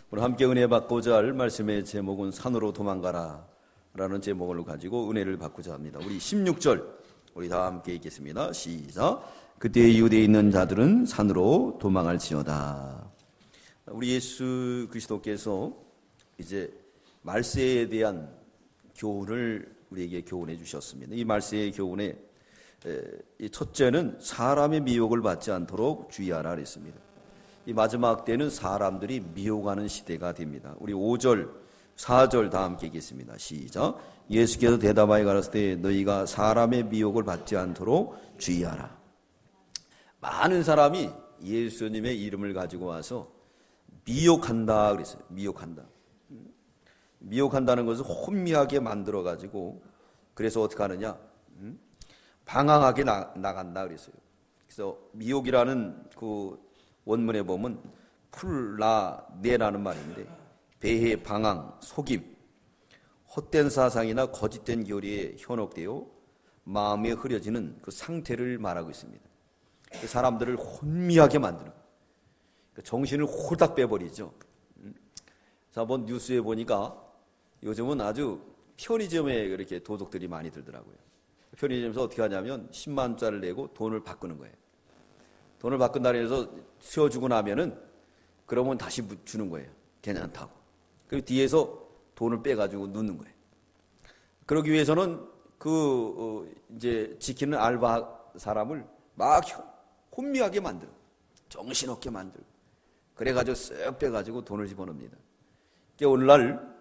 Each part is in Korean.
오늘 함께 은혜 받고자 할 말씀의 제목은 산으로 도망가라 라는 제목을 가지고 은혜를 받고자 합니다. 우리 16절 우리 다 함께 읽겠습니다. 시작. 그때 유대에 있는 자들은 산으로 도망할지어다. 우리 예수 그리스도께서 이제 말세에 대한 교훈을 우리에게 교훈해 주셨습니다. 이 말세의 교훈에 이 첫째는 사람의 미혹을 받지 않도록 주의하라 그랬습니다. 이 마지막 때는 사람들이 미혹하는 시대가 됩니다. 우리 5절, 4절 다 함께 읽겠습니다. 시작. 예수께서 대답하여 가라사대 너희가 사람의 미혹을 받지 않도록 주의하라. 많은 사람이 예수님의 이름을 가지고 와서 미혹한다 그랬어요. 미혹한다. 미혹한다는 것을 혼미하게 만들어 가지고 그래서 어떻게 하느냐? 방황하게 나간다 그랬어요. 그래서 미혹이라는 그 원문에 보면 풀라네라는 말인데 배회, 방황, 속임, 헛된 사상이나 거짓된 교리에 현혹되어 마음에 흐려지는 그 상태를 말하고 있습니다. 그 사람들을 혼미하게 만드는 정신을 홀딱 빼버리죠. 자, 한번 뉴스에 보니까 요즘은 아주 편의점에 그렇게 도둑들이 많이 들더라고요. 편의점에서 어떻게 하냐면 10만 원짜리를 내고 돈을 바꾸는 거예요. 돈을 바꾼다고 해서 세워주고 나면은 그러면 다시 주는 거예요. 괜찮다고. 그리고 뒤에서 돈을 빼가지고 넣는 거예요. 그러기 위해서는 이제 지키는 알바 사람을 막 혼미하게 만들고 정신없게 만들고 그래가지고 쓱 빼가지고 돈을 집어넣습니다. 그러니까 오늘날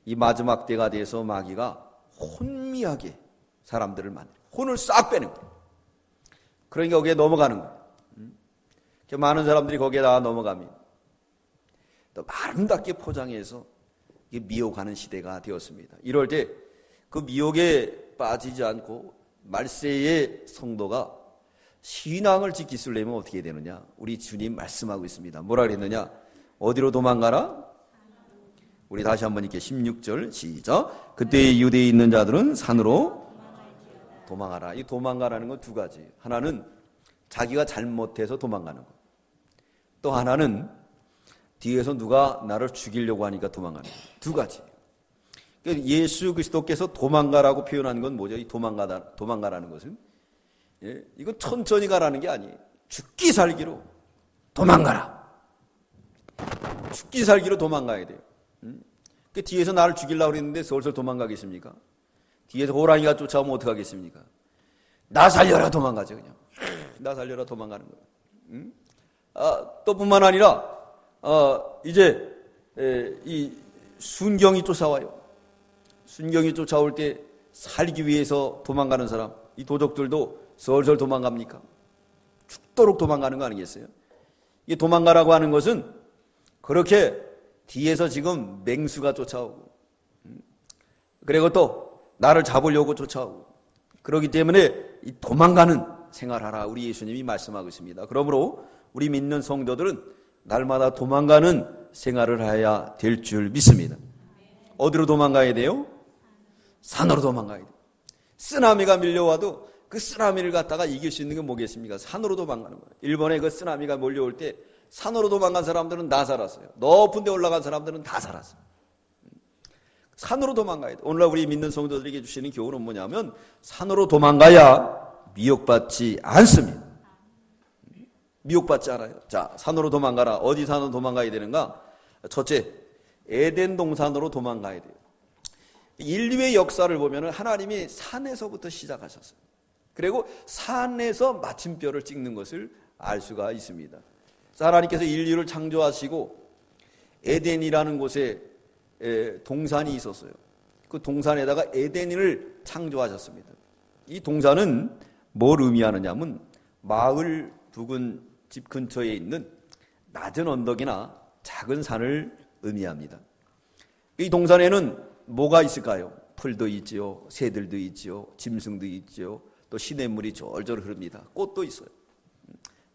이 마지막 때가 돼서 마귀가 혼미하게 사람들을 만들어 혼을 싹 빼는 거예요. 그러니까 거기에 넘어가는 거예요. 많은 사람들이 거기에 다 넘어갑니다. 또 아름답게 포장해서 미혹하는 시대가 되었습니다. 이럴 때 그 미혹에 빠지지 않고 말세의 성도가 신앙을 지키려면 어떻게 되느냐? 우리 주님 말씀하고 있습니다. 뭐라 그랬느냐? 어디로 도망가라? 우리 다시 한번 읽게 16절 시작. 그때 유대에 있는 자들은 산으로 도망하라. 이 도망가라는 건 두 가지. 하나는 자기가 잘못해서 도망가는 것. 또 하나는 뒤에서 누가 나를 죽이려고 하니까 도망가는 것. 두 가지. 예수 그리스도께서 도망가라고 표현한 건 뭐죠? 이 도망가라는 것은 이건 천천히 가라는 게 아니에요. 죽기 살기로 도망가라. 죽기 살기로 도망가야 돼요. 뒤에서 나를 죽이려고 했는데 솔솔 도망가겠습니까? 뒤에서 호랑이가 쫓아오면 어떡하겠습니까? 나 살려라 도망가죠 그냥. 나 살려라 도망가는 거예요. 또 뿐만 아니라 이제 이 순경이 쫓아와요. 순경이 쫓아올 때 살기 위해서 도망가는 사람, 이 도적들도 설설 도망갑니까? 죽도록 도망가는 거 아니겠어요? 이 도망가라고 하는 것은 그렇게 뒤에서 지금 맹수가 쫓아오고 그리고 또 나를 잡으려고 쫓아오고 그렇기 때문에 이 도망가는 생활하라 우리 예수님이 말씀하고 있습니다. 그러므로 우리 믿는 성도들은 날마다 도망가는 생활을 해야 될 줄 믿습니다. 어디로 도망가야 돼요? 산으로 도망가야 돼요. 쓰나미가 밀려와도 그 쓰나미를 갖다가 이길 수 있는 게 뭐겠습니까? 산으로 도망가는 거예요. 일본에 그 쓰나미가 몰려올 때 산으로 도망간 사람들은 다 살았어요. 높은 데 올라간 사람들은 다 살았어요. 산으로 도망가야 돼요. 오늘날 우리 믿는 성도들에게 주시는 교훈은 뭐냐면 산으로 도망가야 미혹받지 않습니다. 미혹받지 않아요. 자, 산으로 도망가라. 어디 산으로 도망가야 되는가? 첫째, 에덴 동산으로 도망가야 돼요. 인류의 역사를 보면 하나님이 산에서부터 시작하셨어요. 그리고 산에서 마침표를 찍는 것을 알 수가 있습니다. 하나님께서 인류를 창조하시고 에덴이라는 곳에 동산이 있었어요. 그 동산에다가 에덴을 창조하셨습니다. 이 동산은 뭘 의미하느냐면 마을 부근 집 근처에 있는 낮은 언덕이나 작은 산을 의미합니다. 이 동산에는 뭐가 있을까요? 풀도 있지요, 새들도 있지요, 짐승도 있지요, 또 시냇물이 졸졸 흐릅니다. 꽃도 있어요.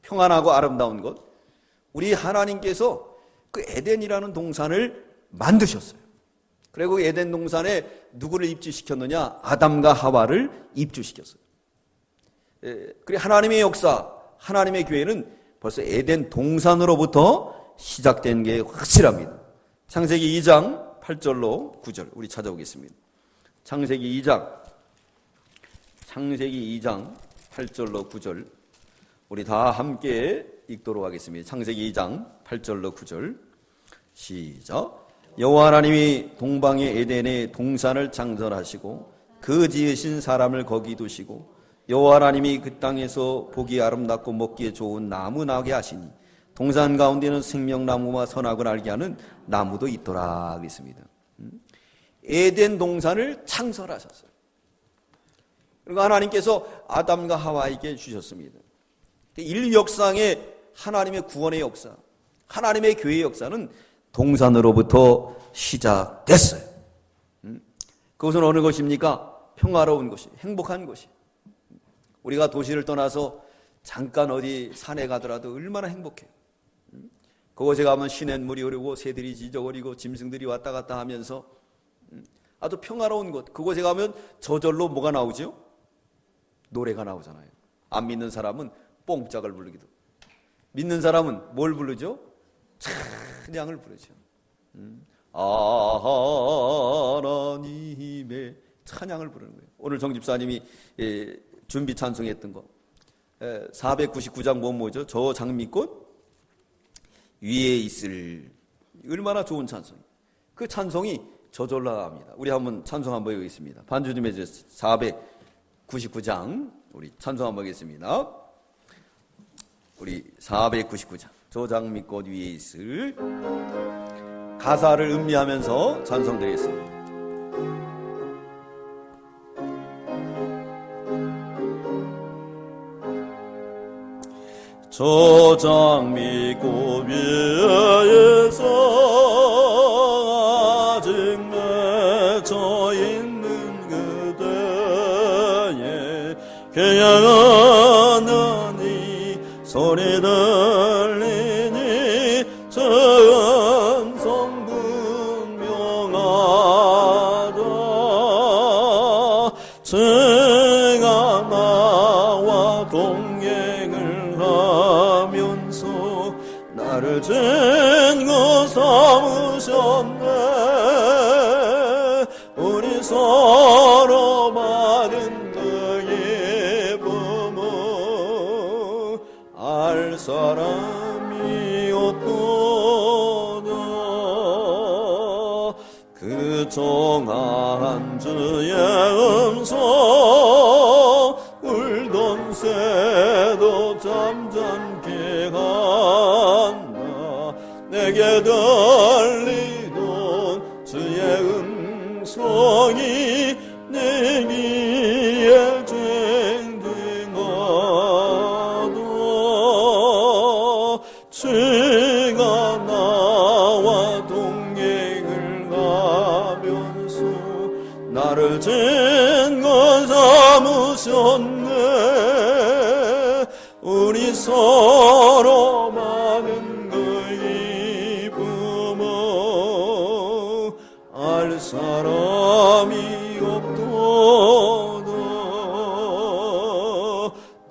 평안하고 아름다운 곳. 우리 하나님께서 그 에덴이라는 동산을 만드셨어요. 그리고 에덴 동산에 누구를 입주시켰느냐? 아담과 하와를 입주시켰어요. 그리고 하나님의 역사, 하나님의 교회는 벌써 에덴 동산으로부터 시작된 게 확실합니다. 창세기 2장 8절로 9절 우리 찾아오겠습니다. 창세기 2장 8절로 9절 우리 다 함께 읽도록 하겠습니다. 창세기 2장 8절로 9절 시작. 여호와 하나님이 동방의 에덴에 동산을 창설하시고 그 지으신 사람을 거기 두시고 여호와 하나님이 그 땅에서 보기 아름답고 먹기에 좋은 나무 나게 하시니 동산 가운데는 생명나무와 선악을 알게 하는 나무도 있더라 하겠습니다. 에덴 동산을 창설하셨어요. 그리고 하나님께서 아담과 하와에게 주셨습니다. 인류 역사의 하나님의 구원의 역사, 하나님의 교회의 역사는 동산으로부터 시작됐어요. 그것은 어느 것입니까? 평화로운 것이, 행복한 것이. 우리가 도시를 떠나서 잠깐 어디 산에 가더라도 얼마나 행복해요. 그곳에 가면 시냇물이 흐르고 새들이 지저거리고 짐승들이 왔다 갔다 하면서 아주 평화로운 곳. 그곳에 가면 저절로 뭐가 나오죠? 노래가 나오잖아요. 안 믿는 사람은 뽕짝을 부르기도, 믿는 사람은 뭘 부르죠? 찬양을 부르죠. 하나님의 찬양을 부르는 거예요. 오늘 정 집사님이 준비 찬송했던 거 499장 뭐죠? 저 장미꽃 위에 있을, 얼마나 좋은 찬송이에요. 그 찬송이 저절로 나갑니다. 우리 한번 찬송 한번 해보겠습니다. 반주 좀 해주세요. 499장 우리 찬송 한번 하겠습니다. 우리 499장 저 장미꽃 위에 있을, 가사를 음미하면서 찬송드리겠습니다. 저 장미꽃 위에서 아직 맺혀 있는 그대의 개양하는 이 소리 들리니 전성 분명하다. 제가 나와 동행을 하면서 나를 증거 삼으셨네. 우리 서로 받은 그 예쁨을 알 사람이 없도다. 그 정한 주의 음성 울던 새도 잠잠케 한다. 내게 들리던 주의 음성이 내 귀에 쟁쟁하다. 주가 나와 동행을 하면서 나를 증거 삼으셨네. 우리 서로 받은 그 이쁨을 알 사람이 없도다.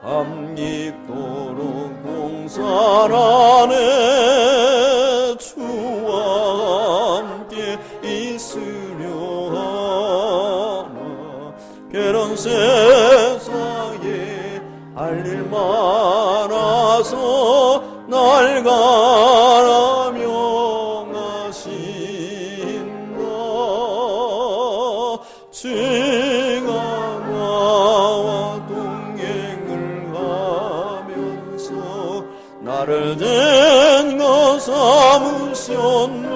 밤 깊도록 동산 안에 주와 함께 있으려 하나. 괴로운 세상에 할 일 많아서 날 가라 명하신다. 주가 나와 동행을 하면서 나를 증거 삼으셨네.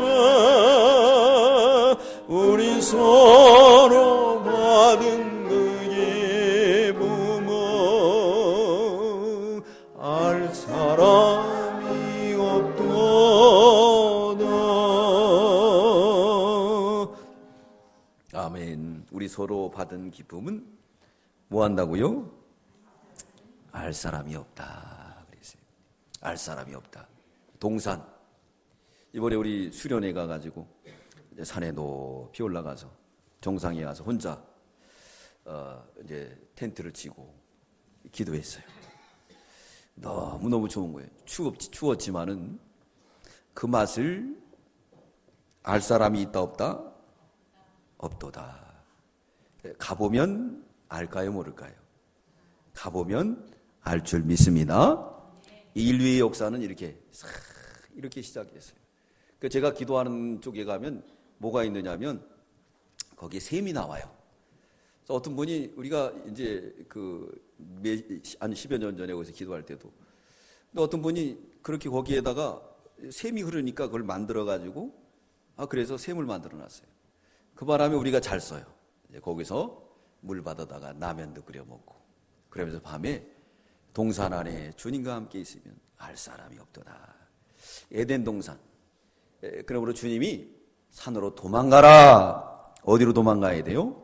우리 서로 받은 그 예쁨을 알 사람이 없도다. 아멘. 우리 서로 받은 기쁨은 뭐 한다고요? 알 사람이 없다. 그랬어요. 알 사람이 없다. 동산. 이번에 우리 수련회 가가지고 이제 산에 높이 올라가서 정상에 가서 혼자 이제 텐트를 치고 기도했어요. 너무너무 좋은 거예요. 추웠지만은 그 맛을 알 사람이 있다 없다? 없도다. 가보면 알까요 모를까요? 가보면 알 줄 믿습니다. 이 인류의 역사는 이렇게 시작이 됐어요. 제가 기도하는 쪽에 가면 뭐가 있느냐면 거기에 샘이 나와요. 그래서 어떤 분이 우리가 이제 한 10여 년 전에 거기서 기도할 때도 근데 어떤 분이 그렇게 거기에다가 샘이 흐르니까 그걸 만들어 가지고 그래서 샘을 만들어 놨어요. 그 바람에 우리가 잘 써요. 이제 거기서 물 받아다가 라면도 끓여 먹고 그러면서 밤에 동산 안에 주님과 함께 있으면 알 사람이 없도다. 에덴 동산. 그러므로 주님이 산으로 도망가라. 어디로 도망가야 돼요?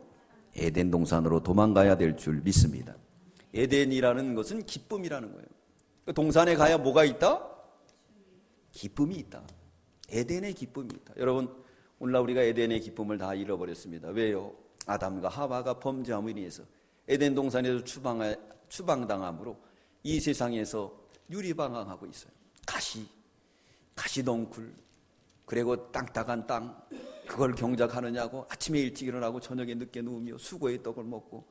에덴 동산으로 도망가야 될 줄 믿습니다. 에덴이라는 것은 기쁨이라는 거예요. 동산에 가야 뭐가 있다? 기쁨이 있다. 에덴의 기쁨이 있다. 여러분, 오늘날 우리가 에덴의 기쁨을 다 잃어버렸습니다. 왜요? 아담과 하와가 범죄함으로 인해서 에덴 동산에서 추방당함으로 이 세상에서 유리방황하고 있어요. 가시덩굴, 그리고 땅따간 땅, 그걸 경작하느냐고 아침에 일찍 일어나고 저녁에 늦게 누우며 수고의 떡을 먹고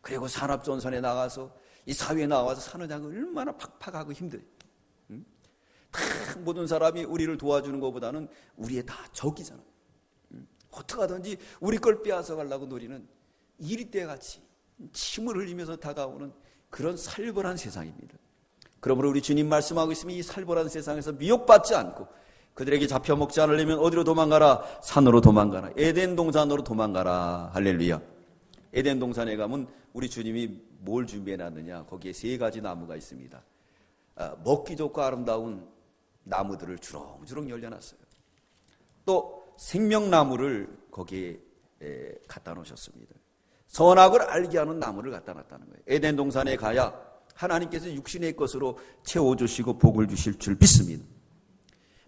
그리고 산업전선에 나가서 이 사회에 나와서 사느냐고 얼마나 팍팍하고 힘들어요. 다 모든 사람이 우리를 도와주는 것보다는 우리의 다 적이잖아. 어떻게 하든지 우리 걸 빼앗아 가려고 노리는 이리떼같이 침을 흘리면서 다가오는 그런 살벌한 세상입니다. 그러므로 우리 주님 말씀하고 있으면 이 살벌한 세상에서 미혹받지 않고 그들에게 잡혀먹지 않으려면 어디로 도망가라? 산으로 도망가라. 에덴 동산으로 도망가라. 할렐루야. 에덴 동산에 가면 우리 주님이 뭘 준비해놨느냐? 거기에 3가지 나무가 있습니다. 먹기 좋고 아름다운 나무들을 주렁주렁 열려놨어요. 또 생명나무를 거기에 갖다 놓으셨습니다. 선악을 알게 하는 나무를 갖다 놨다는 거예요. 에덴 동산에 가야 하나님께서 육신의 것으로 채워주시고 복을 주실 줄 믿습니다.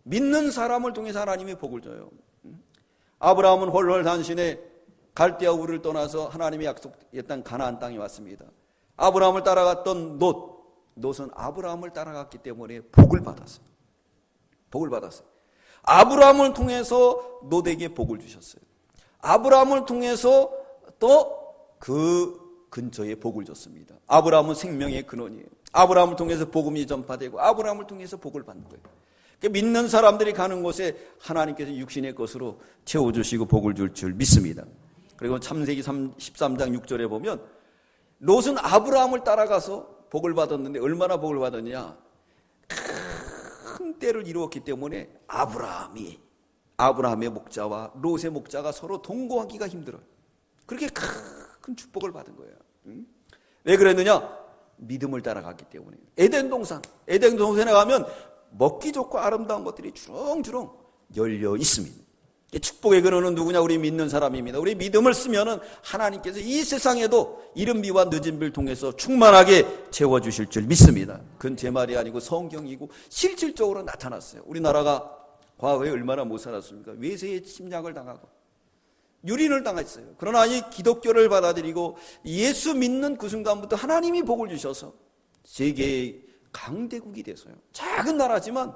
믿는 사람을 통해서 하나님이 복을 줘요. 아브라함은 홀홀 단신에 갈대아 우르를 떠나서 하나님이 약속했던 가나안 땅에 왔습니다. 아브라함을 따라갔던 롯은 아브라함을 따라갔기 때문에 복을 받았어요. 아브라함을 통해서 롯에게 복을 주셨어요. 아브라함을 통해서 또 그 근처에 복을 줬습니다. 아브라함은 생명의 근원이에요. 아브라함을 통해서 복음이 전파되고 아브라함을 통해서 복을 받는 거예요. 믿는 사람들이 가는 곳에 하나님께서 육신의 것으로 채워주시고 복을 줄 줄 믿습니다. 그리고 창세기 13장 6절에 보면 롯은 아브라함을 따라가서 복을 받았는데 얼마나 복을 받았냐? 큰 때를 이루었기 때문에 아브라함의 목자와 롯의 목자가 서로 동거하기가 힘들어요. 그렇게 큰 축복을 받은 거예요. 왜 그랬느냐? 믿음을 따라갔기 때문에. 에덴 동산에 가면 먹기 좋고 아름다운 것들이 주렁주렁 열려 있습니다. 축복의 근원은 누구냐? 우리 믿는 사람입니다. 우리 믿음을 쓰면은 하나님께서 이 세상에도 이른 비와 늦은 비를 통해서 충만하게 채워주실 줄 믿습니다. 그건 제 말이 아니고 성경이고 실질적으로 나타났어요. 우리나라가 과거에 얼마나 못 살았습니까? 외세의 침략을 당하고 유린을 당했어요. 그러나 이 기독교를 받아들이고 예수 믿는 그 순간부터 하나님이 복을 주셔서 세계의 강대국이 됐어요. 작은 나라지만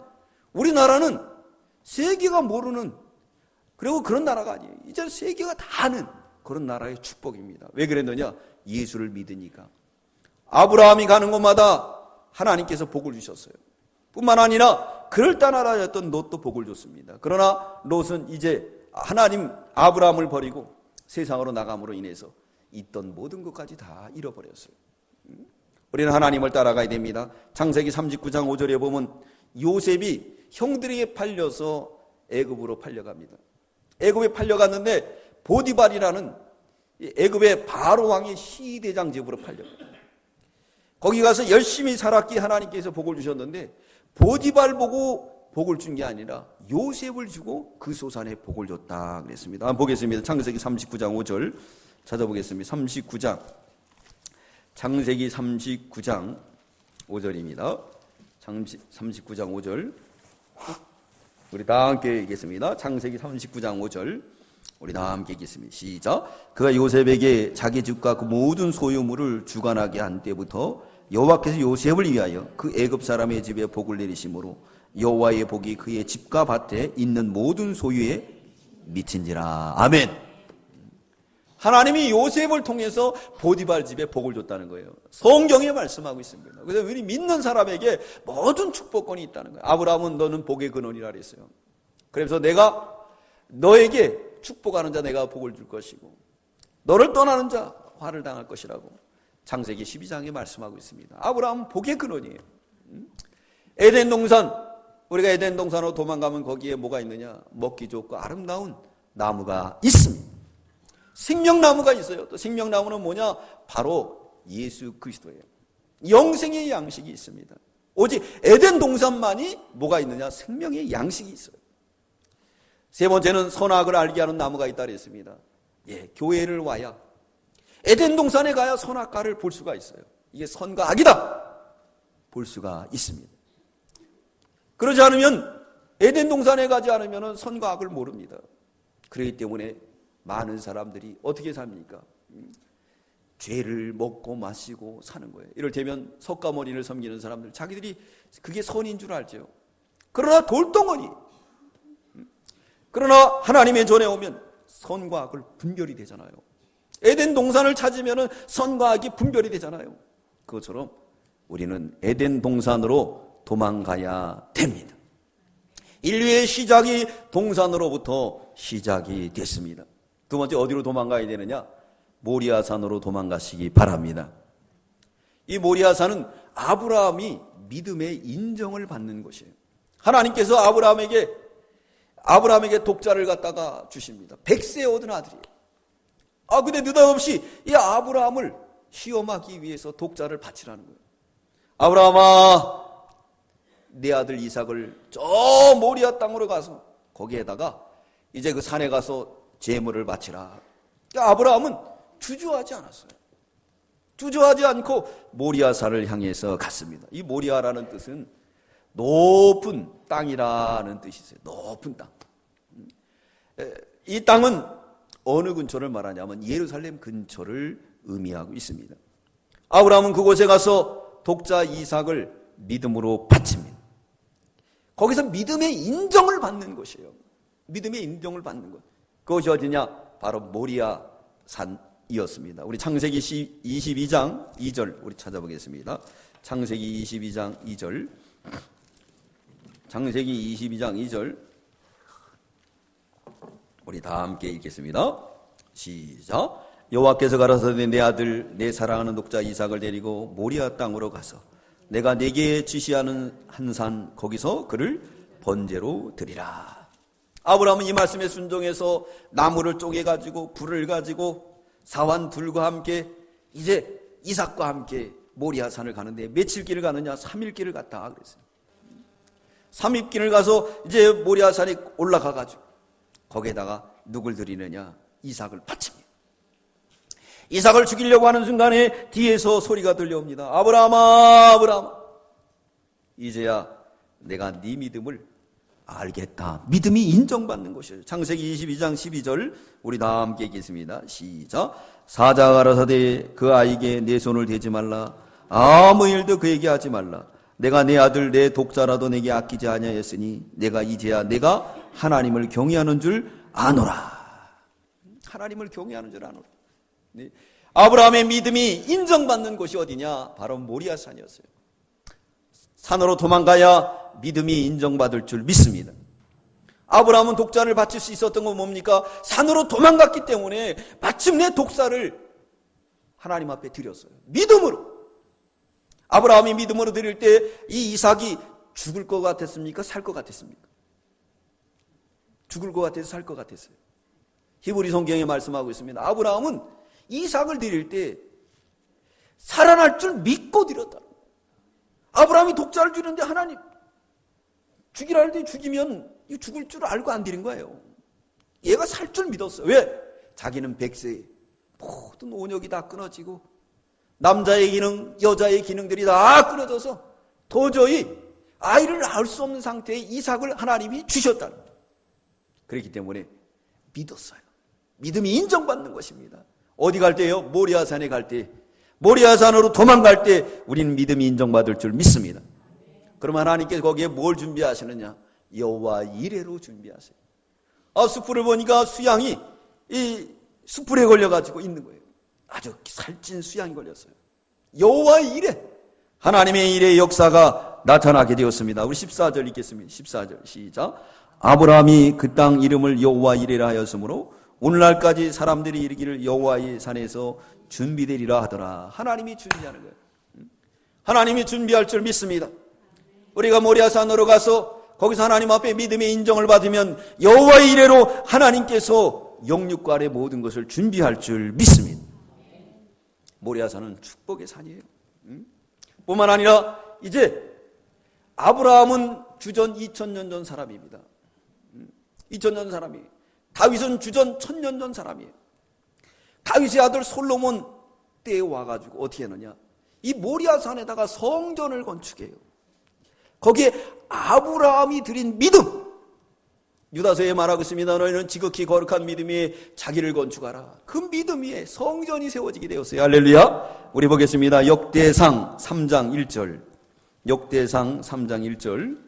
우리나라는 세계가 모르는 그리고 그런 나라가 아니에요. 이제 세계가 다 아는 그런 나라의 축복입니다. 왜 그랬느냐? 예수를 믿으니까. 아브라함이 가는 곳마다 하나님께서 복을 주셨어요. 뿐만 아니라 그럴단하였던 롯도 복을 줬습니다. 그러나 롯은 이제 아브라함을 버리고 세상으로 나감으로 인해서 있던 모든 것까지 다 잃어버렸어요. 우리는 하나님을 따라가야 됩니다. 창세기 39장 5절에 보면 요셉이 형들에게 팔려서 애굽으로 팔려갑니다. 애굽에 팔려갔는데 보디발이라는 애굽의 바로 왕의 시대장 집으로 팔려가요. 거기 가서 열심히 살았기에 하나님께서 복을 주셨는데 보디발 보고 복을 준 게 아니라 요셉을 주고 그 소산에 복을 줬다 그랬습니다. 한번 보겠습니다. 창세기 39장 5절 찾아보겠습니다. 창세기 39장 5절입니다. 39장 5절 우리 다 함께 읽겠습니다. 창세기 39장 5절 우리 다 함께 읽겠습니다. 시작. 그가 요셉에게 자기 집과 그 모든 소유물을 주관하게 한 때부터 여호와께서 요셉을 위하여 그 애굽 사람의 집에 복을 내리심으로 여호와의 복이 그의 집과 밭에 있는 모든 소유에 미친지라. 아멘. 하나님이 요셉을 통해서 보디발 집에 복을 줬다는 거예요. 성경에 말씀하고 있습니다. 그래서 우리 믿는 사람에게 모든 축복권이 있다는 거예요. 아브라함은 너는 복의 근원이라 그랬어요. 그래서 내가 너에게 축복하는 자 내가 복을 줄 것이고 너를 떠나는 자 화를 당할 것이라고 창세기 12장에 말씀하고 있습니다. 아브라함은 복의 근원이에요. 에덴 동산, 우리가 에덴 동산으로 도망가면 거기에 뭐가 있느냐? 먹기 좋고 아름다운 나무가 있습니다. 생명나무가 있어요. 또 생명나무는 뭐냐? 바로 예수 그리스도예요. 영생의 양식이 있습니다. 오직 에덴 동산만이 뭐가 있느냐? 생명의 양식이 있어요. 세 번째는 선악을 알게 하는 나무가 있다 그랬습니다. 예, 교회를 와야 에덴 동산에 가야 선악과를 볼 수가 있어요. 이게 선과 악이다 볼 수가 있습니다. 그러지 않으면 에덴 동산에 가지 않으면 선과 악을 모릅니다. 그렇기 때문에 많은 사람들이 어떻게 삽니까? 죄를 먹고 마시고 사는 거예요. 이를테면 석가모니를 섬기는 사람들 자기들이 그게 선인 줄 알죠. 그러나 돌덩어리, 그러나 하나님의 전에 오면 선과 악을 분별이 되잖아요. 에덴 동산을 찾으면 선과 악이 분별이 되잖아요. 그것처럼 우리는 에덴 동산으로 도망가야 됩니다. 인류의 시작이 동산으로부터 시작이 됐습니다. 두 번째, 어디로 도망가야 되느냐? 모리아산으로 도망가시기 바랍니다. 이 모리아산은 아브라함이 믿음의 인정을 받는 곳이에요. 하나님께서 아브라함에게 독자를 갖다가 주십니다. 100세에 얻은 아들이에요. 근데 느닷없이 이 아브라함을 시험하기 위해서 독자를 바치라는 거예요. 아브라함아, 내 아들 이삭을 저 모리아 땅으로 가서 거기에다가 이제 그 산에 가서 제물을 바치라. 그러니까 아브라함은 주저하지 않았어요. 주저하지 않고 모리아산을 향해서 갔습니다. 이 모리아라는 뜻은 높은 땅이라는 뜻이 있어요. 높은 땅. 이 땅은 어느 근처를 말하냐면 예루살렘 근처를 의미하고 있습니다. 아브라함은 그곳에 가서 독자 이삭을 믿음으로 바칩니다. 거기서 믿음의 인정을 받는 것이에요. 믿음의 인정을 받는 것. 그것이 어디냐? 바로 모리아산이었습니다. 우리 창세기 22장 2절 우리 찾아보겠습니다. 창세기 22장 2절. 창세기 22장 2절 우리 다 함께 읽겠습니다. 시작. 여호와께서 가라사대 내 아들 내 사랑하는 독자 이삭을 데리고 모리아 땅으로 가서 내가 네게 지시하는 한 산 거기서 그를 번제로 드리라. 아브라함은 이 말씀에 순종해서 나무를 쪼개가지고 불을 가지고 사환 둘과 함께 이제 이삭과 함께 모리아산을 가는데 며칠 길을 가느냐? 3일 길을 갔다 그랬어요. 3일 길을 가서 이제 모리아산에 올라가가지고 거기에다가 누굴 드리느냐? 이삭을 바칩니다. 이삭을 죽이려고 하는 순간에 뒤에서 소리가 들려옵니다. 아브라함아, 아브라함아, 이제야 내가 네 믿음을 알겠다. 믿음이 인정받는 것이에요. 창세기 22장 12절 우리 다 함께 읽겠습니다. 시작. 사자가 가라사대 그 아이에게 내 손을 대지 말라. 아무 일도 그에게 하지 말라. 내가 내 아들 내 독자라도 내게 아끼지 아니하였으니 내가 이제야 내가 하나님을 경외하는 줄 아노라. 하나님을 경외하는 줄 아노라. 네. 아브라함의 믿음이 인정받는 곳이 어디냐? 바로 모리아산이었어요. 산으로 도망가야 믿음이 인정받을 줄 믿습니다. 아브라함은 독자를 바칠 수 있었던 건 뭡니까? 산으로 도망갔기 때문에 마침내 독사를 하나님 앞에 드렸어요. 믿음으로. 아브라함이 믿음으로 드릴 때 이 이삭이 죽을 것 같았습니까? 살 것 같았습니까? 죽을 것 같아서 살 것 같았어요. 히브리 성경에 말씀하고 있습니다. 아브라함은 이삭을 드릴 때 살아날 줄 믿고 드렸다. 아브라함이 독자를 주는데 하나님 죽이라 할 때 죽이면 죽을 줄 알고 안 드린 거예요. 얘가 살 줄 믿었어요. 왜? 자기는 100세에 모든 온역이 다 끊어지고 남자의 기능, 여자의 기능들이 다 끊어져서 도저히 아이를 낳을 수 없는 상태의 이삭을 하나님이 주셨다는 거예요. 그렇기 때문에 믿었어요. 믿음이 인정받는 것입니다. 어디 갈 때요? 모리아산에 갈 때, 모리아산으로 도망갈 때 우리는 믿음이 인정받을 줄 믿습니다. 그럼 하나님께서 거기에 뭘 준비하시느냐? 여호와 이레로 준비하세요. 숯불을 보니까 수양이 이 숯불에 걸려가지고 있는 거예요. 아주 살찐 수양이 걸렸어요. 여호와의 일에, 하나님의 일의 역사가 나타나게 되었습니다. 우리 14절 읽겠습니다. 14절 시작. 아브라함이 그 땅 이름을 여호와 이레라 하였으므로 오늘날까지 사람들이 이르기를 여호와의 산에서 준비되리라 하더라. 하나님이 준비하는 거예요. 하나님이 준비할 줄 믿습니다. 우리가 모리아산으로 가서 거기서 하나님 앞에 믿음의 인정을 받으면 여호와의 이레로 하나님께서 영육간의 모든 것을 준비할 줄 믿습니다. 모리아산은 축복의 산이에요. 뿐만 아니라 이제 아브라함은 주전 2000년 전 사람입니다. 2000년 사람이에요. 다윗은 주전 1000년 전 사람이에요. 다윗의 아들 솔로몬 때에 와가지고 어떻게 했느냐, 이 모리아산에다가 성전을 건축해요. 거기에 아브라함이 드린 믿음, 유다서에 말하고 있습니다. 너희는 지극히 거룩한 믿음에 자기를 건축하라. 그 믿음 위에 성전이 세워지게 되었어요. 할렐루야. 우리 보겠습니다. 역대상 3장 1절. 역대상 3장 1절.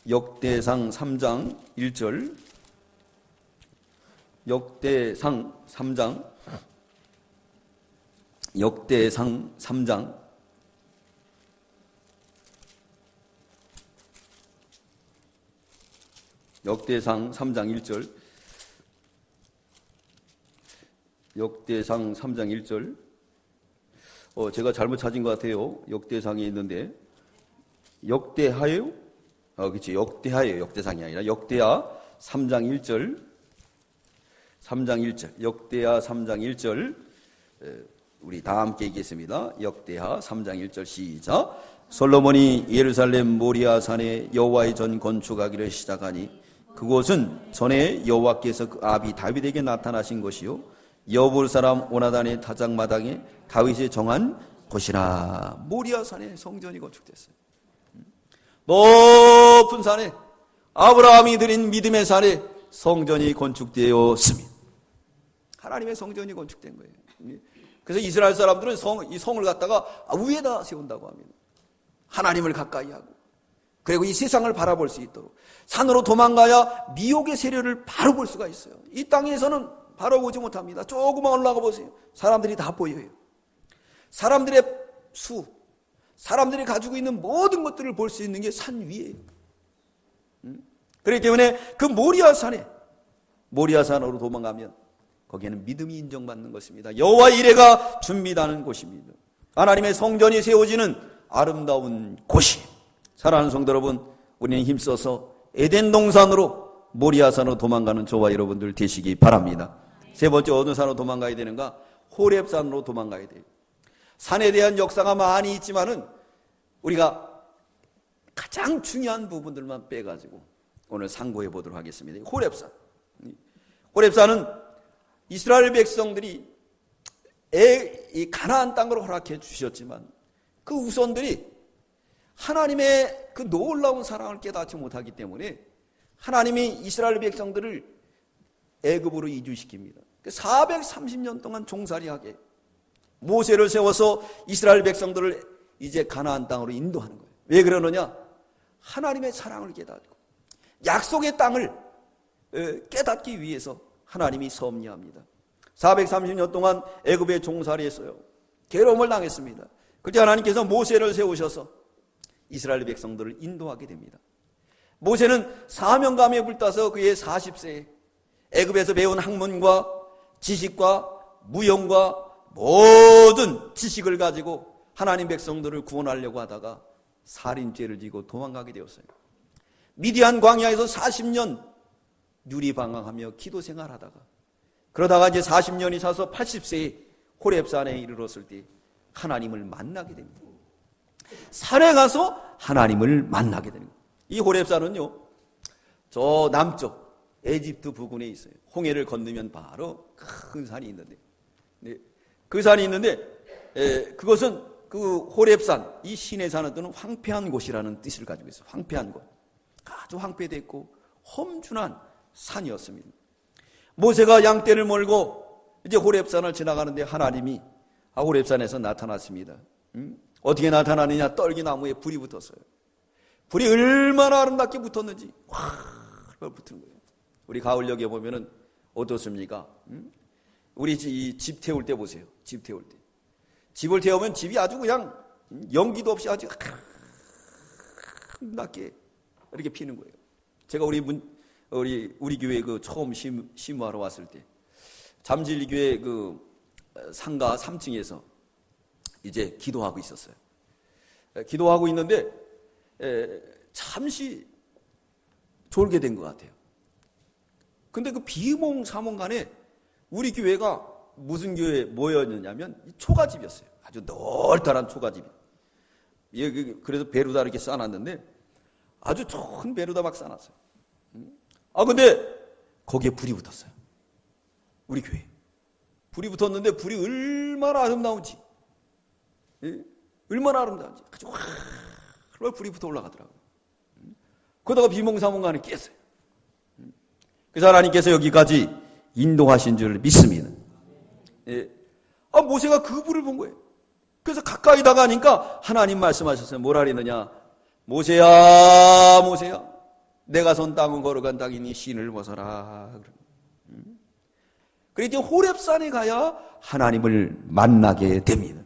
역대상 3장 1절. 역대상 3장. 역대상 3장. 역대상 3장 1절. 역대상 3장 1절. 제가 잘못 찾은 것 같아요. 역대상에 있는데. 역대하예요? 그렇지. 역대하예요. 역대상이 아니라. 역대하 3장 1절. 3장 1절. 역대하 3장 1절. 우리 다 함께 읽겠습니다. 역대하 3장 1절 시작. 솔로몬이 예루살렘 모리아산에 여호와의 전 건축하기를 시작하니 그곳은 전에 여호와께서 그 아비 다윗에게 나타나신 것이요 여볼 사람 오나단의 타작마당에 다윗이 정한 곳이라. 모리아산에 성전이 건축됐어요. 높은 산에, 아브라함이 드린 믿음의 산에 성전이 건축되었습니다. 하나님의 성전이 건축된 거예요. 그래서 이스라엘 사람들은 이 성을 갖다가 위에다 세운다고 합니다. 하나님을 가까이 하고, 그리고 이 세상을 바라볼 수 있도록. 산으로 도망가야 미혹의 세력을 바로 볼 수가 있어요. 이 땅에서는 바로 보지 못합니다. 조금만 올라가 보세요. 사람들이 다 보여요. 사람들의 수, 사람들이 가지고 있는 모든 것들을 볼 수 있는 게 산 위에요. 그렇기 때문에 그 모리아산으로 도망가면 거기에는 믿음이 인정받는 것입니다. 여호와 이레가 준비하는 곳입니다. 하나님의 성전이 세워지는 아름다운 곳이. 사랑하는 성도 여러분, 우리는 힘써서 에덴 동산으로 모리아산으로 도망가는 저와 여러분들 되시기 바랍니다. 세 번째, 어느 산으로 도망가야 되는가? 호렙산으로 도망가야 돼요. 산에 대한 역사가 많이 있지만은 우리가 가장 중요한 부분들만 빼가지고 오늘 상고해 보도록 하겠습니다. 호렙산. 호렙산은 이스라엘 백성들이 이 가나안 땅으로 허락해 주셨지만 그 후손들이 하나님의 그 놀라운 사랑을 깨닫지 못하기 때문에 하나님이 이스라엘 백성들을 애굽으로 이주시킵니다. 430년 동안 종살이하게 모세를 세워서 이스라엘 백성들을 이제 가나안 땅으로 인도하는 거예요. 왜 그러느냐? 하나님의 사랑을 깨닫고 약속의 땅을 깨닫기 위해서 하나님이 섭리합니다. 430년 동안 애굽에 종살이했어요. 괴로움을 당했습니다. 그때 하나님께서 모세를 세우셔서 이스라엘 백성들을 인도하게 됩니다. 모세는 사명감에 불타서 그의 40세에 애굽에서 배운 학문과 지식과 무용과 모든 지식을 가지고 하나님 백성들을 구원하려고 하다가 살인죄를 지고 도망가게 되었어요. 미디안 광야에서 40년 유리방황하며 기도 생활하다가 그러다가 이제 40년이 차서 80세에 호렙산에 이르렀을 때 하나님을 만나게 됩니다. 산에 가서 하나님을 만나게 되는 거예요. 이 호렙산은요, 저 남쪽 에집트 부근에 있어요. 홍해를 건너면 바로 큰 산이 있는데, 그 산이 있는데, 그것은 그 호렙산, 이 시내산은 또는 황폐한 곳이라는 뜻을 가지고 있어요. 황폐한 곳. 아주 황폐됐고 험준한 산이었습니다. 모세가 양떼를 몰고 이제 호렙산을 지나가는데 하나님이 호렙산에서 나타났습니다. 어떻게 나타나느냐? 떨기나무에 불이 붙었어요. 불이 얼마나 아름답게 붙었는지 확 붙은 거예요. 우리 가을역에 보면은 어떻습니까? 우리 집 태울 때 보세요. 집 태울 때. 집을 태우면 집이 아주 그냥 연기도 없이 아주 낮게 이렇게 피는 거예요. 제가 우리 교회 그 처음 심부하러 왔을 때 잠실교회 그 상가 3층에서 이제 기도하고 있었어요. 기도하고 있는데 잠시 졸게 된 것 같아요. 근데 그 비몽사몽간에 우리 교회가 무슨 교회 뭐였느냐면 초가집이었어요. 아주 널널한 초가집이. 그래서 베루다 이렇게 쌓아놨는데 아주 좋은 베루다 막 쌓아놨어요. 근데 거기에 불이 붙었어요. 우리 교회. 불이 붙었는데 불이 얼마나 아름다운지. 얼마나 아름다운지. 아주 확 불이 붙어 올라가더라고요. 그러다가 비몽사몽간에 깼어요. 그래서 하나님께서 여기까지 인도하신 줄 믿습니다. 모세가 그 불을 본 거예요. 그래서 가까이 다가니까 하나님 말씀하셨어요. 뭐라 그랬느냐? 모세야, 모세야, 내가 선 땅은 거룩한 땅이니 신을 벗어라. 그래서 호렙산에 가야 하나님을 만나게 됩니다.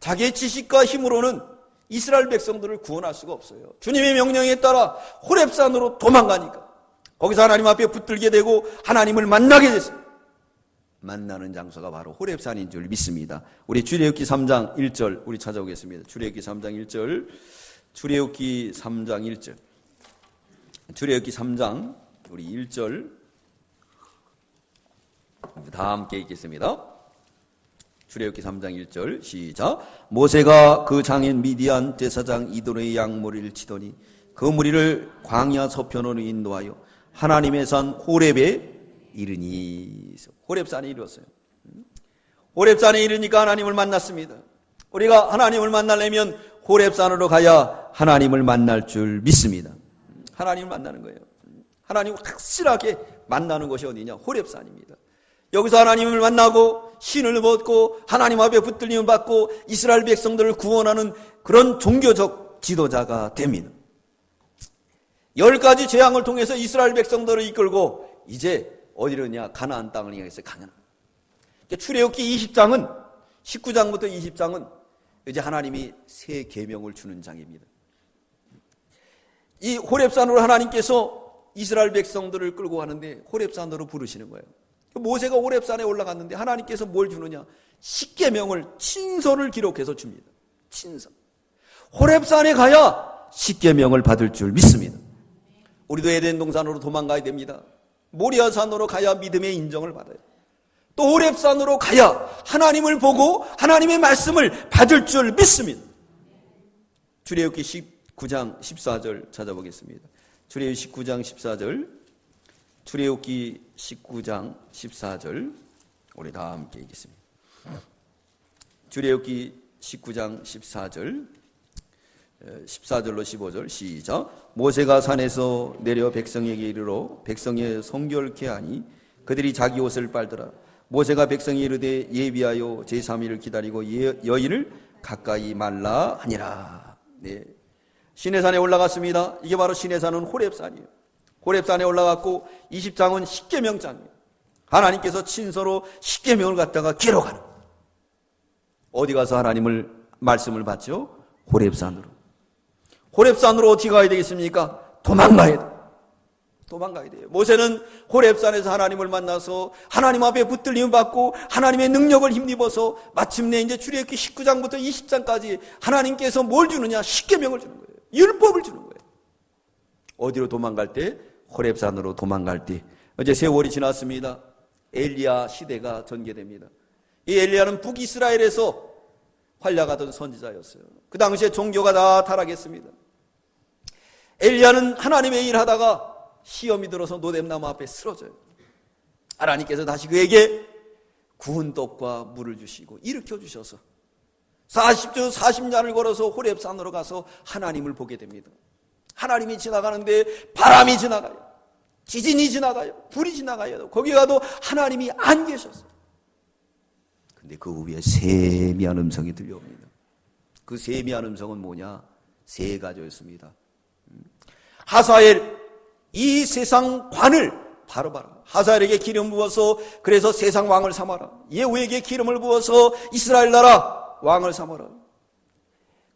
자기의 지식과 힘으로는 이스라엘 백성들을 구원할 수가 없어요. 주님의 명령에 따라 호렙산으로 도망가니까 거기서 하나님 앞에 붙들게 되고 하나님을 만나게 됐어요. 만나는 장소가 바로 호렙산인 줄 믿습니다. 우리 출애굽기 3장 1절 우리 찾아오겠습니다. 출애굽기 3장 1절. 출애굽기 3장 1절. 출애굽기 3장 우리 1절 다 함께 읽겠습니다. 출애굽기 3장 1절 시작. 모세가 그 장인 미디안 제사장 이도의 양무리를 치더니 그 무리를 광야 서편으로 인도하여 하나님의 산 호렙에 이르니. 호렙산에 이르렀어요. 호렙산에 이르니까 하나님을 만났습니다. 우리가 하나님을 만나려면 호렙산으로 가야 하나님을 만날 줄 믿습니다. 하나님을 만나는 거예요. 하나님을 확실하게 만나는 것이 어디냐? 호렙산입니다. 여기서 하나님을 만나고 신을 벗고 하나님 앞에 붙들림을 받고 이스라엘 백성들을 구원하는 그런 종교적 지도자가 됩니다. 10가지 재앙을 통해서 이스라엘 백성들을 이끌고 이제 어디로냐? 가나안 땅을 향해서 가는. 출애굽기 20장은 19장부터 20장은 이제 하나님이 새 계명을 주는 장입니다. 이 호렙산으로 하나님께서 이스라엘 백성들을 끌고 가는데 호렙산으로 부르시는 거예요. 모세가 호렙산에 올라갔는데 하나님께서 뭘 주느냐? 십계명을 친서를 기록해서 줍니다. 친서. 호렙산에 가야 십계명을 받을 줄 믿습니다. 우리도 에덴 동산으로 도망가야 됩니다. 모리아산으로 가야 믿음의 인정을 받아요. 또 호렙산으로 가야 하나님을 보고 하나님의 말씀을 받을 줄 믿습니다. 출애굽기 19장 14절 찾아보겠습니다. 출애굽기 19장 14절. 출애굽기 19장 14절 우리 다 함께 읽겠습니다. 출애굽기 19장 14절 14절로 15절 시작. 모세가 산에서 내려 백성에게 이르러 백성의 성결케 하니 그들이 자기 옷을 빨더라. 모세가 백성이 이르되 예비하여 제3일을 기다리고 여인을 가까이 말라 하니라. 네. 시내산에 올라갔습니다. 이게 바로 시내산은 호렙산이에요. 호렙산에 올라갔고 20장은 십계명장이에요. 하나님께서 친서로 십계명을 갖다가 기록하는. 어디 가서 하나님을 말씀을 받죠? 호렙산으로. 호렙산으로 어떻게 가야 되겠습니까? 도망가야 돼요. 도망가야 돼요. 모세는 호렙산에서 하나님을 만나서 하나님 앞에 붙들림을 받고 하나님의 능력을 힘입어서 마침내 이제 출애굽기 19장부터 20장까지 하나님께서 뭘 주느냐? 십계명을 주는 거예요. 율법을 주는 거예요. 어디로 도망갈 때? 호렙산으로 도망갈 때. 이제 세월이 지났습니다. 엘리야 시대가 전개됩니다. 이 엘리야는 북이스라엘에서 활약하던 선지자였어요. 그 당시에 종교가 다 타락했습니다. 엘리야는 하나님의 일 하다가 시험이 들어서 노뎀나무 앞에 쓰러져요. 하나님께서 다시 그에게 구운 떡과 물을 주시고 일으켜 주셔서 40주 40년을 걸어서 호렙산으로 가서 하나님을 보게 됩니다. 하나님이 지나가는데 바람이 지나가요. 지진이 지나가요. 불이 지나가요. 거기 가도 하나님이 안 계셨어요. 근데 그 위에 세미한 음성이 들려옵니다. 그 세미한 음성은 뭐냐? 세 가지였습니다. 하사엘, 이 세상 관을 바로바라. 하사엘에게 기름 부어서 그래서 세상 왕을 삼아라. 예후에게 기름을 부어서 이스라엘 나라 왕을 삼아라.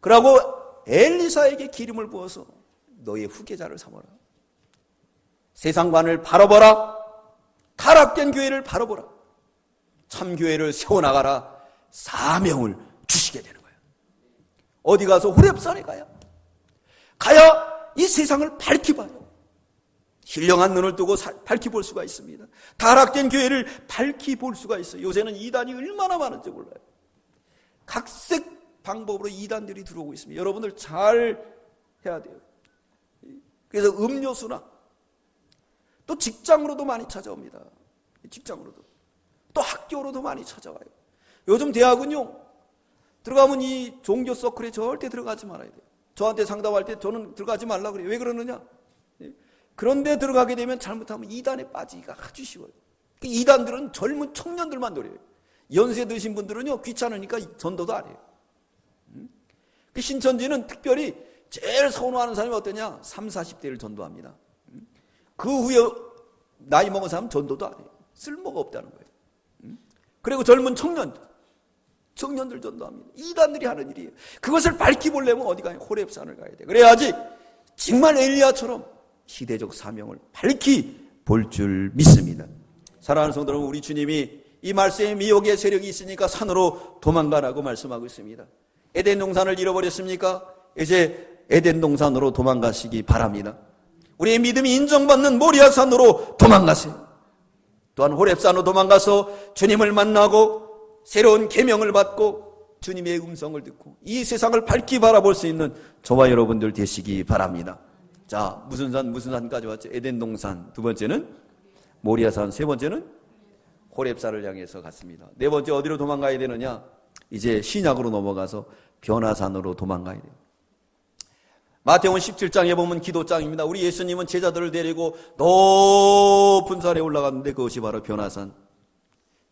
그러고 엘리사에게 기름을 부어서 너의 후계자를 삼아라. 세상 관을 바로보라. 타락된 교회를 바로보라. 참교회를 세워나가라. 사명을 주시게 되는 거예요. 어디 가서 호렙산에 가야 이 세상을 밝히 봐요. 신령한 눈을 뜨고 밝히 볼 수가 있습니다. 타락된 교회를 밝히 볼 수가 있어요. 요새는 이단이 얼마나 많은지 몰라요. 각색 방법으로 이단들이 들어오고 있습니다. 여러분들 잘 해야 돼요. 그래서 음료수나 또 직장으로도 많이 찾아옵니다. 직장으로도. 또 학교로도 많이 찾아와요. 요즘 대학은요, 들어가면 이 종교 서클에 절대 들어가지 말아야 돼요. 저한테 상담할 때 저는 들어가지 말라 그래요. 왜 그러느냐? 그런데 들어가게 되면 잘못하면 이단에 빠지기가 아주 쉬워요. 이단들은 젊은 청년들만 노려요. 연세 드신 분들은요, 귀찮으니까 전도도 안 해요. 신천지는 특별히 제일 선호하는 사람이 어떠냐? 30, 40대를 전도합니다. 그 후에 나이 먹은 사람은 전도도 안 해요. 쓸모가 없다는 거예요. 그리고 젊은 청년들 전도합니다. 이단들이 하는 일이에요. 그것을 밝히 보려면 어디 가요? 호렙산을 가야 돼. 그래야지 정말 엘리야처럼 시대적 사명을 밝히 볼 줄 믿습니다. 사랑하는 성도 여러분, 우리 주님이 이 말씀에 미혹의 세력이 있으니까 산으로 도망가라고 말씀하고 있습니다. 에덴 동산을 잃어버렸습니까? 이제 에덴 동산으로 도망가시기 바랍니다. 우리의 믿음이 인정받는 모리아산으로 도망가세요. 또한 호렙산으로 도망가서 주님을 만나고 새로운 계명을 받고 주님의 음성을 듣고 이 세상을 밝히 바라볼 수 있는 저와 여러분들 되시기 바랍니다. 자, 무슨 산까지 왔죠? 에덴 동산. 두 번째는 모리아산. 세 번째는 호렙산을 향해서 갔습니다. 네 번째 어디로 도망가야 되느냐? 이제 신약으로 넘어가서 변화산으로 도망가야 돼요. 마태복음 17장에 보면 기도장입니다. 우리 예수님은 제자들을 데리고 높은 산에 올라갔는데 그것이 바로 변화산.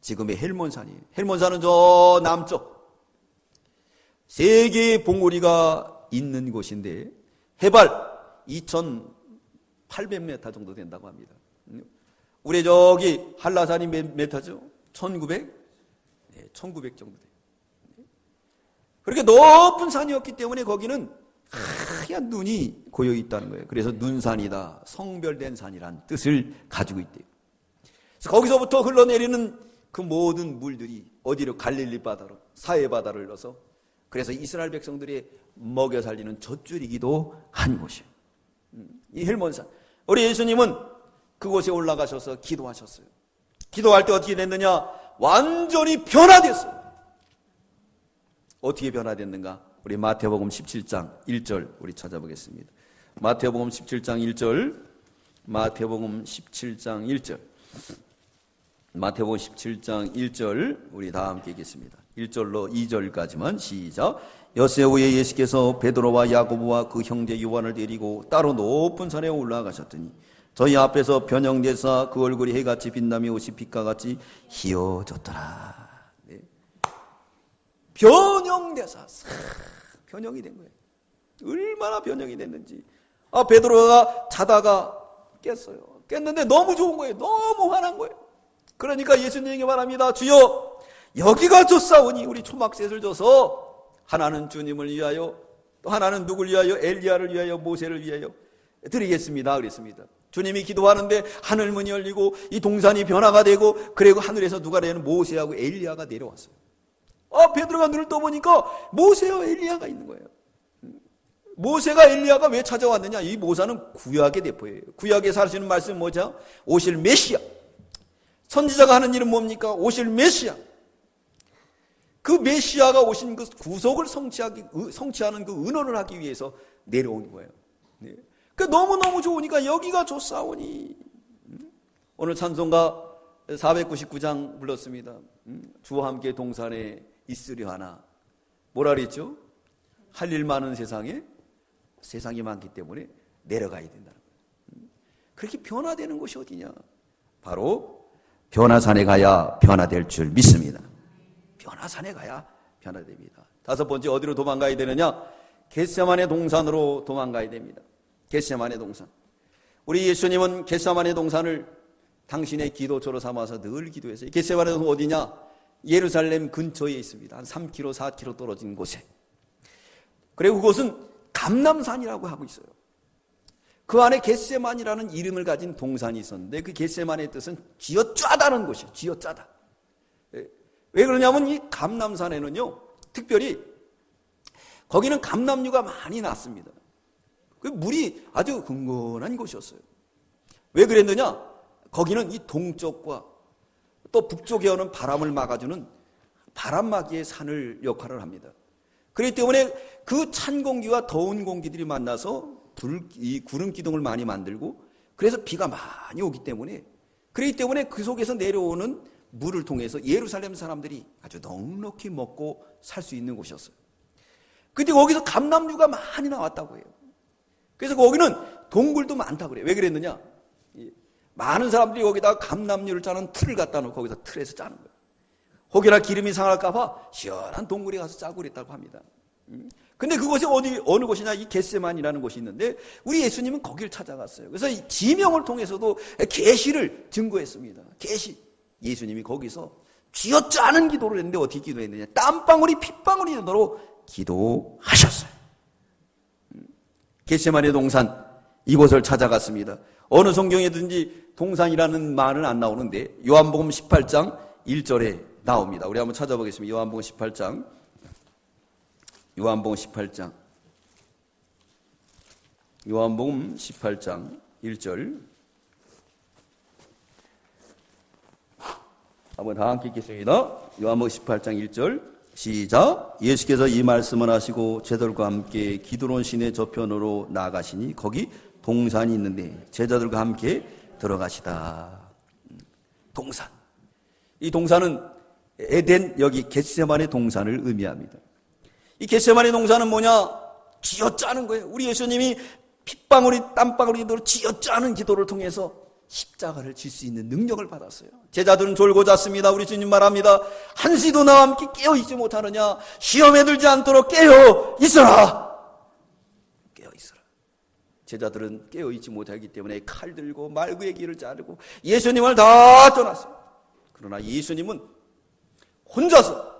지금의 헬몬산이에요. 헬몬산은 저 남쪽 세 개의 봉우리가 있는 곳인데 해발 2,800m 정도 된다고 합니다. 우리 저기 한라산이 몇 메타죠? 1,900? 네, 1,900 정도 돼요. 그렇게 높은 산이었기 때문에 거기는 하얀 눈이 고여 있다는 거예요. 그래서 눈산이다, 성별된 산이란 뜻을 가지고 있대요. 그래서 거기서부터 흘러내리는 그 모든 물들이 어디로? 갈릴리 바다로, 사해 바다를 넣어서 그래서 이스라엘 백성들이 먹여 살리는 젖줄이기도 한 곳이에요. 이 헬몬산. 우리 예수님은 그곳에 올라가셔서 기도하셨어요. 기도할 때 어떻게 됐느냐? 완전히 변화됐어요. 어떻게 변화됐는가? 우리 마태복음 17장 1절 우리 찾아보겠습니다. 마태복음 17장 1절. 마태복음 17장 1절. 마태복음 17장 1절 우리 다 함께 읽겠습니다. 1절로 2절까지만 시작. 엿새 후에 예수께서 베드로와 야고보와 그 형제 요한을 데리고 따로 높은 산에 올라가셨더니 저희 앞에서 변형되사 그 얼굴이 해같이 빛나며 옷이 빛과 같이 희어졌더라. 네. 변형되사 변형이 된 거예요. 얼마나 변형이 됐는지. 베드로가 자다가 깼어요. 깼는데 너무 좋은 거예요. 너무 화난 거예요. 그러니까 예수님에게 말합니다. 주여, 여기가 좋사오니. 우리 초막셋을 줘서 하나는 주님을 위하여, 또 하나는 누굴 위하여? 엘리야를 위하여, 모세를 위하여 드리겠습니다. 그랬습니다. 주님이 기도하는데 하늘문이 열리고 이 동산이 변화가 되고, 그리고 하늘에서 누가 내는 모세하고 엘리야가 내려왔어요. 베드로가 눈을 떠보니까 모세와 엘리야가 있는 거예요. 모세가 엘리야가 왜 찾아왔느냐? 이 모세는 구약의 대표예요. 구약에 사시는 말씀은 뭐죠? 오실 메시아. 선지자가 하는 일은 뭡니까? 오실 메시아. 그 메시아가 오신 그 구속을 성취하는 그 은원을 하기 위해서 내려온 거예요. 네. 너무너무 좋으니까 여기가 좋사오니. 오늘 찬송가 499장 불렀습니다. 주와 함께 동산에 있으려 하나. 뭐라 그랬죠? 할 일 많은 세상이 많기 때문에 내려가야 된다는 거예요. 그렇게 변화되는 곳이 어디냐? 바로 변화산에 가야 변화될 줄 믿습니다. 변화산에 가야 변화됩니다. 다섯 번째 어디로 도망가야 되느냐? 겟세마네 동산으로 도망가야 됩니다. 겟세마네 동산. 우리 예수님은 겟세마네 동산을 당신의 기도처로 삼아서 늘 기도했어요. 겟세마네 동산 어디냐? 예루살렘 근처에 있습니다. 한 3km, 4km 떨어진 곳에. 그리고 그곳은 감람산이라고 하고 있어요. 그 안에 겟세만이라는 이름을 가진 동산이 있었는데 그 겟세만의 뜻은 쥐어짜다는 곳이에요. 쥐어짜다. 왜 그러냐면 이 감람산에는요, 특별히 거기는 감람류가 많이 났습니다. 그 물이 아주 흥건한 곳이었어요. 왜 그랬느냐? 거기는 이 동쪽과 또 북쪽에 오는 바람을 막아주는 바람막이의 산을 역할을 합니다. 그렇기 때문에 그 찬 공기와 더운 공기들이 만나서 이 구름 기둥을 많이 만들고 그래서 비가 많이 오기 때문에 그렇기 때문에 그 속에서 내려오는 물을 통해서 예루살렘 사람들이 아주 넉넉히 먹고 살 수 있는 곳이었어요. 근데 거기서 감람류가 많이 나왔다고 해요. 그래서 거기는 동굴도 많다고 그래요. 왜 그랬느냐? 많은 사람들이 거기다가 감람류를 짜는 틀을 갖다 놓고 거기서 틀에서 짜는 거예요. 혹여나 기름이 상할까 봐 시원한 동굴에 가서 짜고 그랬다고 합니다. 근데 그곳이 어느 곳이냐? 이 겟세만이라는 곳이 있는데 우리 예수님은 거기를 찾아갔어요. 그래서 이 지명을 통해서도 계시를 증거했습니다. 계시. 예수님이 거기서 쥐어짜는 기도를 했는데 어떻게 기도했느냐? 땀방울이 핏방울이 되도록 기도하셨어요. 겟세마네 동산 이곳을 찾아갔습니다. 어느 성경에든지 동산이라는 말은 안 나오는데 요한복음 18장 1절에 나옵니다. 우리 한번 찾아보겠습니다. 요한복음 18장 1절 한번 다 함께 읽겠습니다. 요한복음 18장 1절 시작. 예수께서 이 말씀을 하시고 제자들과 함께 기드론 시내 저편으로 나가시니 거기 동산이 있는데 제자들과 함께 들어가시다. 동산. 이 동산은 에덴 여기 겟세마네 동산을 의미합니다. 이 겟세마네 동산은 뭐냐? 쥐어짜는 거예요. 우리 예수님이 핏방울이 땀방울이 되도록 쥐어짜는 기도를 통해서 십자가를 질 수 있는 능력을 받았어요. 제자들은 졸고 잤습니다. 우리 주님 말합니다. 한시도 나와 함께 깨어있지 못하느냐? 시험에 들지 않도록 깨어있어라. 깨어있어라. 제자들은 깨어있지 못하기 때문에 칼 들고 말구의 길을 자르고 예수님을 다 떠났어요. 그러나 예수님은 혼자서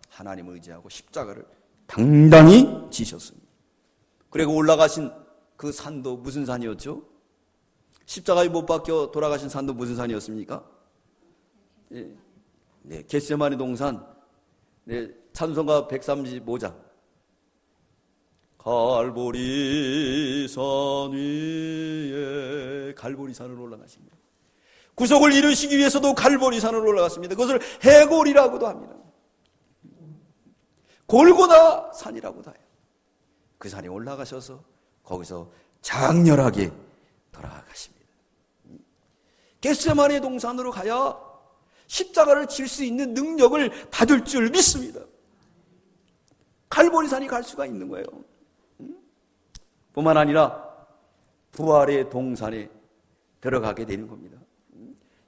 하나님을 의지하고 십자가를 당당히 지셨습니다. 그리고 올라가신 그 산도 무슨 산이었죠? 십자가에 못 박혀 돌아가신 산도 무슨 산이었습니까? 네, 겟세마네 동산. 네, 찬송가 135장. 갈보리산 위에 갈보리산으로 올라가십니다. 구속을 이루시기 위해서도 갈보리산으로 올라갔습니다. 그것을 해골이라고도 합니다. 골고다 산이라고도 해요. 그 산에 올라가셔서 거기서 장렬하게 돌아가십니다. 겟세마네 동산으로 가야 십자가를 질 수 있는 능력을 받을 줄 믿습니다. 갈보리산이 갈 수가 있는 거예요. 뿐만 아니라 부활의 동산에 들어가게 되는 겁니다.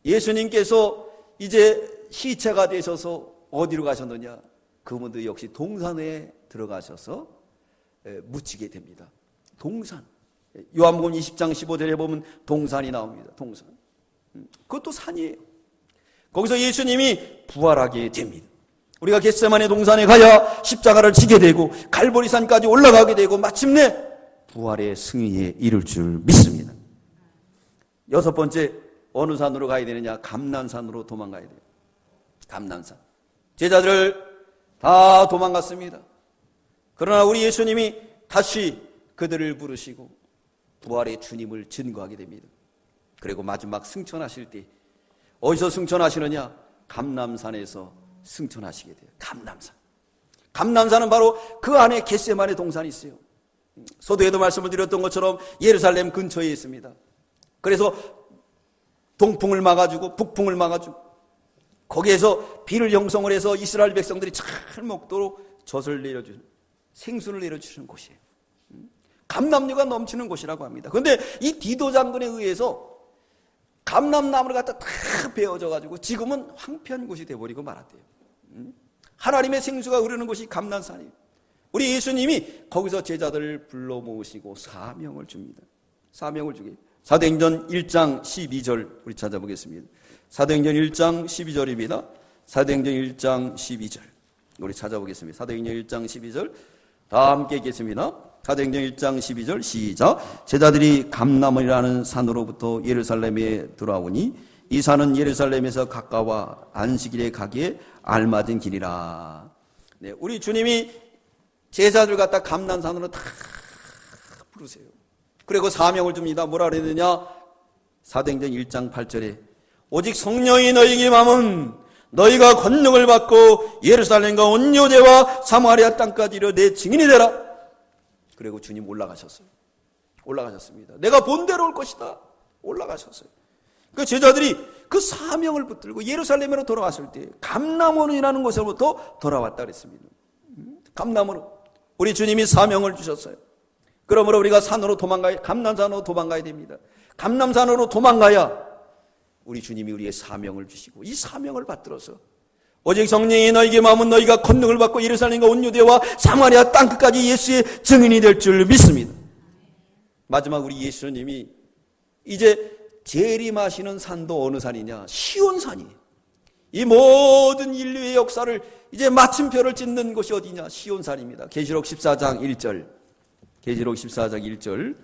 예수님께서 이제 시체가 되셔서 어디로 가셨느냐? 그분도 역시 동산에 들어가셔서 묻히게 됩니다. 동산. 요한복음 20장 15절에 보면 동산이 나옵니다. 동산. 그것도 산이에요. 거기서 예수님이 부활하게 됩니다. 우리가 겟세마네 동산에 가야 십자가를 지게 되고 갈보리산까지 올라가게 되고 마침내 부활의 승리에 이를 줄 믿습니다. 여섯 번째, 어느 산으로 가야 되느냐? 감람산으로 도망가야 돼요. 감람산. 제자들 다 도망갔습니다. 그러나 우리 예수님이 다시 그들을 부르시고 부활의 주님을 증거하게 됩니다. 그리고 마지막 승천하실 때 어디서 승천하시느냐? 감람산에서 승천하시게 돼요. 감람산. 감람산은 바로 그 안에 겟세마네 동산이 있어요. 서두에도 말씀을 드렸던 것처럼 예루살렘 근처에 있습니다. 그래서 동풍을 막아주고 북풍을 막아주고 거기에서 비를 형성을 해서 이스라엘 백성들이 잘 먹도록 젖을 내려주는, 생수를 내려주시는 곳이에요. 감람류가 넘치는 곳이라고 합니다. 그런데 이 디도 장군에 의해서 감람나무를 갖다 다 베어져가지고 지금은 황폐한 곳이 되어버리고 말았대요. 하나님의 생수가 흐르는 곳이 감람산이에요. 우리 예수님이 거기서 제자들을 불러 모으시고 사명을 줍니다. 사명을 주게. 사도행전 1장 12절 우리 찾아보겠습니다. 사도행전 1장 12절입니다. 사도행전 1장 12절 우리 찾아보겠습니다. 사도행전 1장 12절 다 함께 읽겠습니다. 사도행전 1장 12절 시작. 제자들이 감람원이라는 산으로부터 예루살렘에 돌아오니 이 산은 예루살렘에서 가까워 안식일에 가기에 알맞은 길이라. 네, 우리 주님이 제자들 갖다 감람산으로 다 부르세요. 그리고 사명을 줍니다. 뭐라 그랬느냐? 사도행전 1장 8절에 오직 성령이 너희에게 임하면 너희가 권능을 받고 예루살렘과 온 유대와 사마리아 땅까지 이르러 내 증인이 되라. 그리고 주님 올라가셨어요. 올라가셨습니다. 내가 본대로 올 것이다. 올라가셨어요. 그 제자들이 그 사명을 붙들고 예루살렘으로 돌아왔을 때 감람원이라는 곳으로부터 돌아왔다 그랬습니다. 감람원. 우리 주님이 사명을 주셨어요. 그러므로 우리가 산으로 도망가야, 감람산으로 도망가야 됩니다. 감람산으로 도망가야 우리 주님이 우리의 사명을 주시고 이 사명을 받들어서 오직 성령이 너희에게 임하면 너희가 권능을 받고 예루살렘과 온 유대와 사마리아 땅끝까지 예수의 증인이 될 줄 믿습니다. 마지막 우리 예수님이 이제 재림하시는 산도 어느 산이냐? 시온산이에요. 이 모든 인류의 역사를 이제 마침표를 찍는 곳이 어디냐? 시온산입니다. 계시록 14장 1절. 계시록 14장 1절.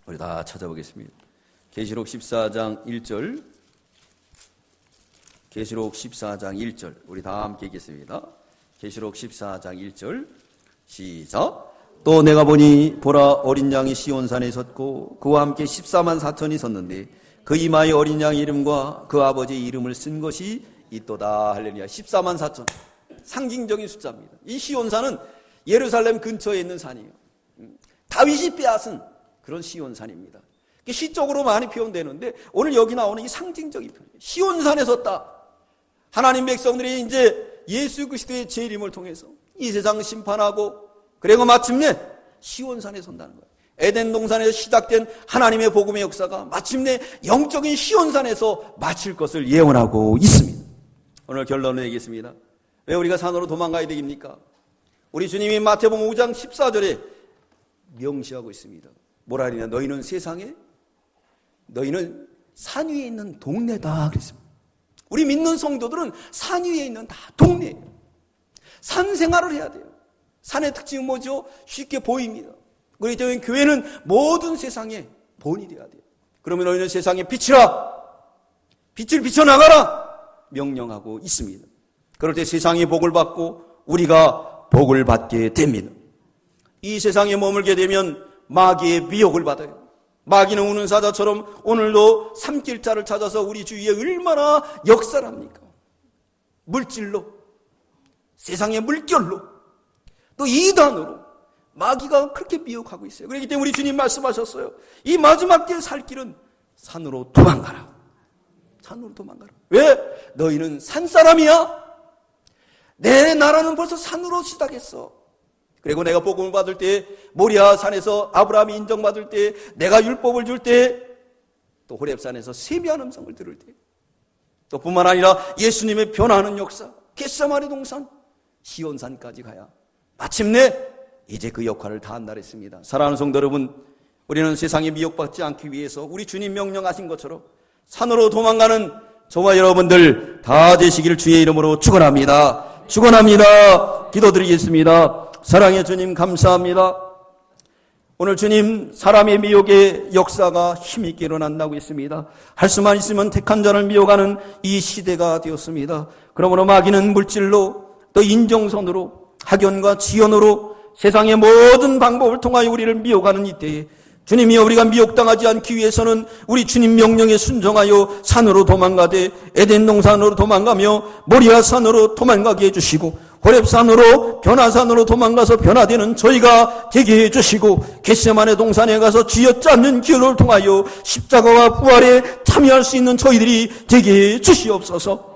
우리 다 찾아보겠습니다. 계시록 14장 1절. 계시록 14장 1절. 우리 다 함께 읽겠습니다. 계시록 14장 1절. 시작. 또 내가 보니 보라 어린 양이 시온산에 섰고 그와 함께 14만 4천이 섰는데 그 이마에 어린 양 이름과 그 아버지의 이름을 쓴 것이 있도다. 할렐루야. 14만 4천. 상징적인 숫자입니다. 이 시온산은 예루살렘 근처에 있는 산이에요. 다윗이 빼앗은 그런 시온산입니다. 시적으로 많이 표현되는데 오늘 여기 나오는 이 상징적인 표현. 시온산에 섰다. 하나님 백성들이 이제 예수 그리스도의 재림을 통해서 이 세상 심판하고 그리고 마침내 시온산에 선다는 거예요. 에덴 동산에서 시작된 하나님의 복음의 역사가 마침내 영적인 시온산에서 마칠 것을 예언하고 있습니다. 오늘 결론을 내겠습니다. 왜 우리가 산으로 도망가야 되겠습니까? 우리 주님이 마태복음 5장 14절에 명시하고 있습니다. 뭐라 하느냐? 너희는 세상에 너희는 산 위에 있는 동네다 그랬습니다. 우리 믿는 성도들은 산 위에 있는 다 동네예요. 산 생활을 해야 돼요. 산의 특징은 뭐죠? 쉽게 보입니다. 그렇기 때문에 교회는 모든 세상에 본이 되어야 돼요. 그러면 너희는 세상에 빛이라, 빛을 비춰나가라 명령하고 있습니다. 그럴 때 세상이 복을 받고 우리가 복을 받게 됩니다. 이 세상에 머물게 되면 마귀의 미혹을 받아요. 마귀는 우는 사자처럼 오늘도 삼킬자를 찾아서 우리 주위에 얼마나 역사를 합니까? 물질로, 세상의 물결로, 또 이단으로 마귀가 그렇게 미혹하고 있어요. 그렇기 때문에 우리 주님 말씀하셨어요. 이 마지막 때에 살 길은 산으로 도망가라. 산으로 도망가라. 왜? 너희는 산사람이야. 내 나라는 벌써 산으로 시작했어. 그리고 내가 복음을 받을 때 모리아 산에서 아브라함이 인정받을 때 내가 율법을 줄 때 또 호렙산에서 세미한 음성을 들을 때 또 뿐만 아니라 예수님의 변화하는 역사 겟세마네 동산 시온산까지 가야 마침내 이제 그 역할을 다한다 했습니다. 사랑하는 성도 여러분, 우리는 세상에 미혹받지 않기 위해서 우리 주님 명령하신 것처럼 산으로 도망가는 저와 여러분들 다 되시기를 주의 이름으로 축원합니다. 축원합니다. 기도드리겠습니다. 사랑의 주님 감사합니다. 오늘 주님 사람의 미혹의 역사가 힘있게 일어난다고 했습니다. 할 수만 있으면 택한 자를 미혹하는 이 시대가 되었습니다. 그러므로 마귀는 물질로 또 인정선으로 학연과 지연으로 세상의 모든 방법을 통하여 우리를 미혹하는 이때에 주님이여 우리가 미혹당하지 않기 위해서는 우리 주님 명령에 순종하여 산으로 도망가되 에덴 동산으로 도망가며 모리아 산으로 도망가게 해주시고 호렙산으로 변화산으로 도망가서 변화되는 저희가 되게 해주시고 겟세마네 동산에 가서 쥐어짜는 기도를 통하여 십자가와 부활에 참여할 수 있는 저희들이 되게 해주시옵소서.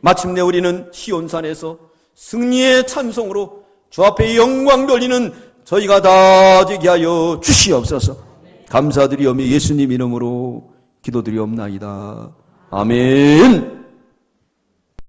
마침내 우리는 시온산에서 승리의 찬송으로 주 앞에 영광 돌리는 저희가 다 되게 하여 주시옵소서. 감사드리오며 예수님 이름으로 기도드리옵나이다. 아멘.